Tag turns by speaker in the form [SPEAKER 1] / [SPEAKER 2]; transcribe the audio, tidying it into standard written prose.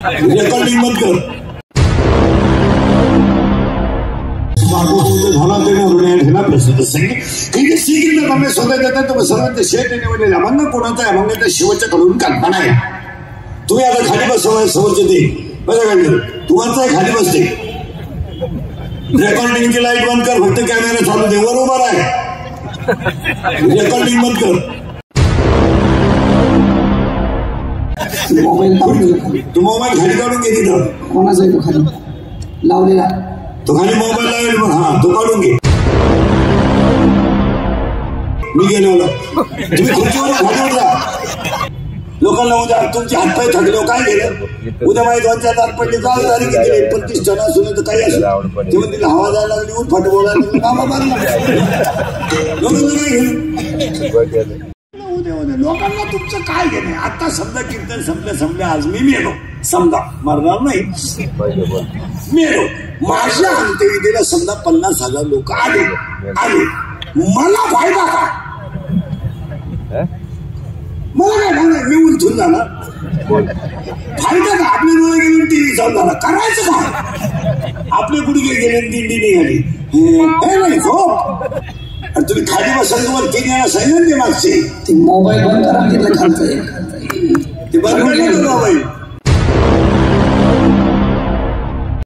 [SPEAKER 1] Recording बंद कर। कोणाचा आहे मग त्या शेवटच्या कडून कल्पना आहे। तुम्ही आता खाली बसवाय समोरचे ते बघा तुम्हाला खाली बसते। रेकॉर्डिंगची लाईट बंद कर, फक्त कॅमेरा चालू दे, वर उभा आहे। रेकॉर्डिंग बंद कर। तू मोबाईल खाली काढून घे तिथं।
[SPEAKER 2] कोणाचा आहे तो खाली लावलेला?
[SPEAKER 1] तो खाली मोबाईल लावेल मग, हा तो काढून घे। मी गेलो तुम्ही खुर्चीवर खाली जा। लोकांना उद्या तुमचे हातपाय थकले काय गेलं? उद्या माझी 2-4 तार पडली काय तारीख गेली 25 टन असून तर काही असू ते म्हणते हवा जायला लागली उठ फाट बोलायला कामा मारला लोकांना काय घेणं? उद्या लोकांना तुमचं काय घेणे? आता समजा कीर्तन संपलं आज मी मेलो, समजा मरणार नाही मेलो, माझ्या अंत्यविधीला समजा 50,000 लोक आले मला फायदा काय? मला काय सांगा मी उलथून झाला फायदा का? आपले डोळे गेले टीव्ही चालू झाला, करायचं काय? आपले गुडघे गेले दिंडी निघाली हे नाही झोप। तुम्ही खाली बसाल तुम्हाला 3 वेळा सांगितलं ते मागचे
[SPEAKER 2] मोबाईल बंद करा, खालचं
[SPEAKER 1] ते बंद केलं मोबाईल।